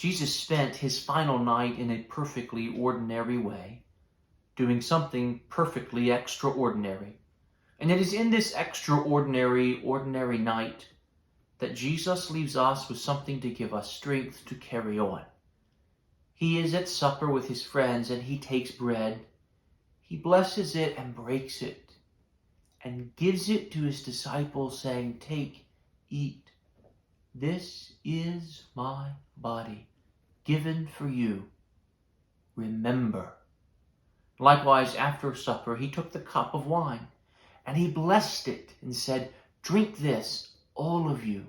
Jesus spent his final night in a perfectly ordinary way, doing something perfectly extraordinary. And it is in this ordinary night that Jesus leaves us with something to give us strength to carry on. He is at supper with his friends, and he takes bread. He blesses it and breaks it and gives it to his disciples, saying, "Take, eat. This is my body, given for you. Remember." Likewise, after supper, he took the cup of wine, and he blessed it and said, "Drink this, all of you.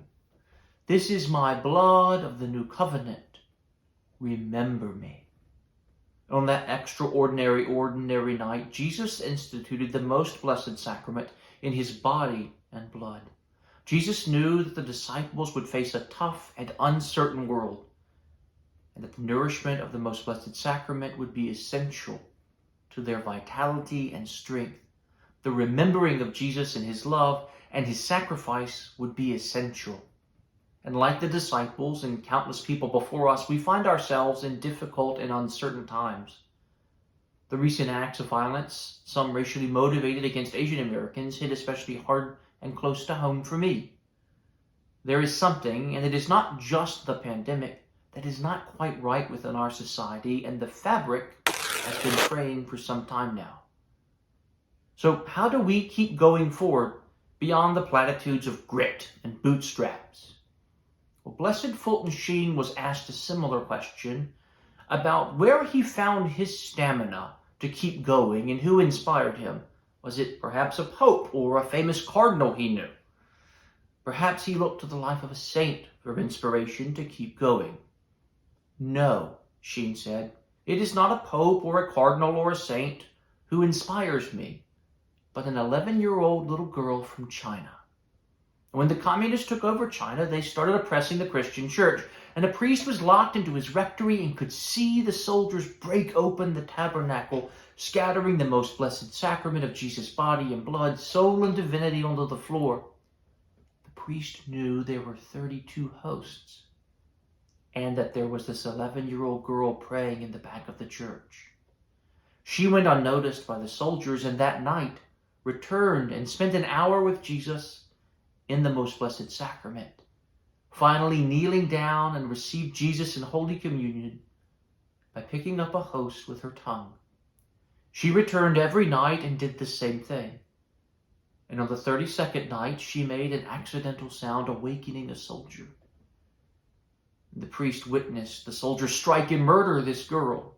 This is my blood of the new covenant. Remember me." On that ordinary night, Jesus instituted the most blessed sacrament in his body and blood. Jesus knew that the disciples would face a tough and uncertain world, and that the nourishment of the most blessed sacrament would be essential to their vitality and strength. The remembering of Jesus and his love and his sacrifice would be essential. And like the disciples and countless people before us, we find ourselves in difficult and uncertain times. The recent acts of violence, some racially motivated against Asian Americans, hit especially hard and close to home for me. There is something, and it is not just the pandemic, that is not quite right within our society, and the fabric has been fraying for some time now. So how do we keep going forward beyond the platitudes of grit and bootstraps? Well, Blessed Fulton Sheen was asked a similar question about where he found his stamina to keep going and who inspired him. Was it perhaps a pope or a famous cardinal he knew? Perhaps he looked to the life of a saint for inspiration to keep going. "No," Sheen said, "it is not a pope or a cardinal or a saint who inspires me, but an 11-year-old little girl from China." When the communists took over China, they started oppressing the Christian church, and a priest was locked into his rectory and could see the soldiers break open the tabernacle, scattering the most blessed sacrament of Jesus' body and blood, soul and divinity, onto the floor. The priest knew there were 32 hosts, and that there was this 11-year-old girl praying in the back of the church. She went unnoticed by the soldiers, and that night returned and spent an hour with Jesus in the most blessed sacrament, finally kneeling down and received Jesus in Holy Communion by picking up a host with her tongue. She returned every night and did the same thing. And on the 32nd night, she made an accidental sound, awakening a soldier. The priest witnessed the soldier strike and murder this girl.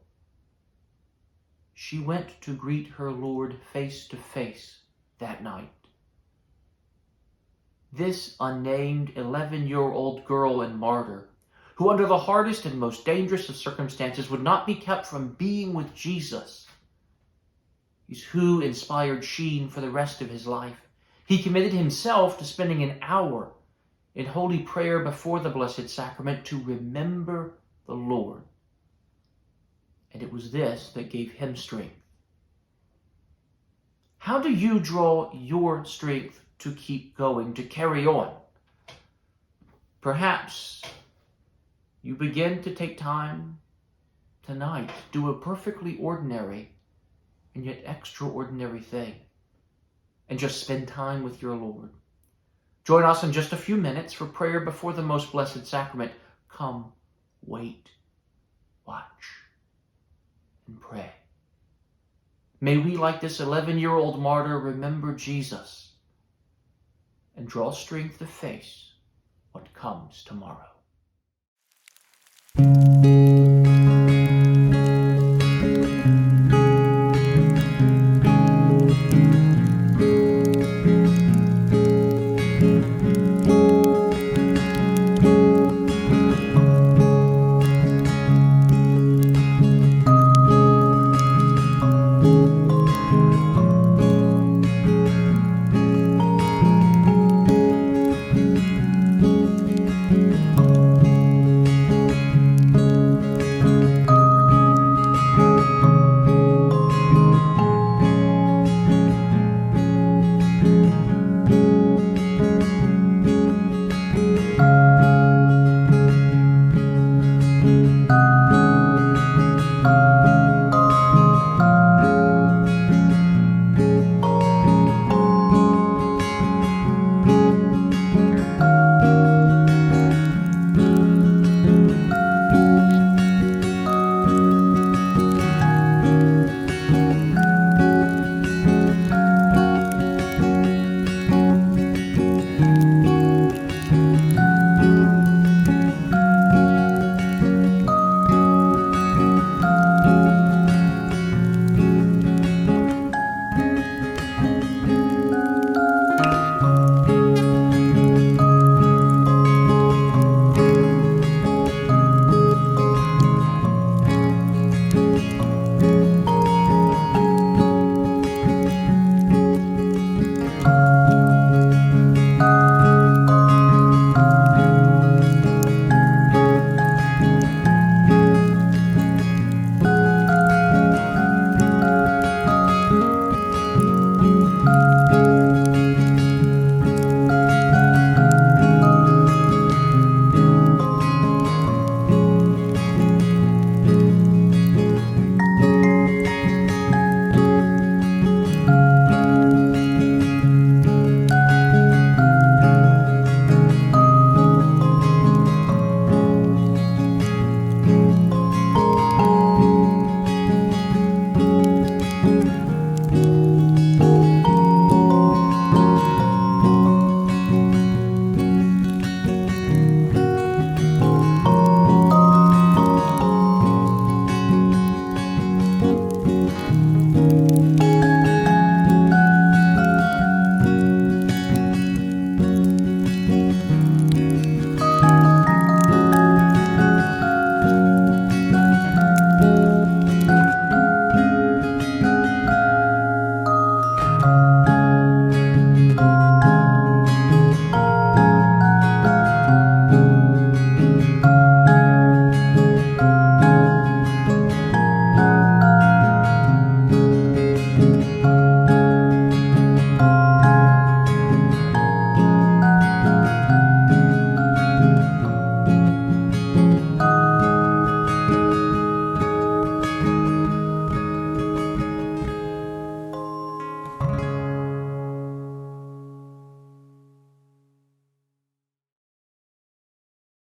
She went to greet her Lord face to face that night. This unnamed 11-year-old girl and martyr, who under the hardest and most dangerous of circumstances would not be kept from being with Jesus, is who inspired Sheen for the rest of his life. He committed himself to spending an hour in holy prayer before the Blessed Sacrament to remember the Lord. And it was this that gave him strength. How do you draw your strength to keep going, to carry on? Perhaps you begin to take time tonight, do a perfectly ordinary and yet extraordinary thing, and just spend time with your Lord. Join us in just a few minutes for prayer before the most blessed sacrament. Come, wait, watch, and pray. May we, like this 11-year-old martyr, remember Jesus and draw strength to face what comes tomorrow.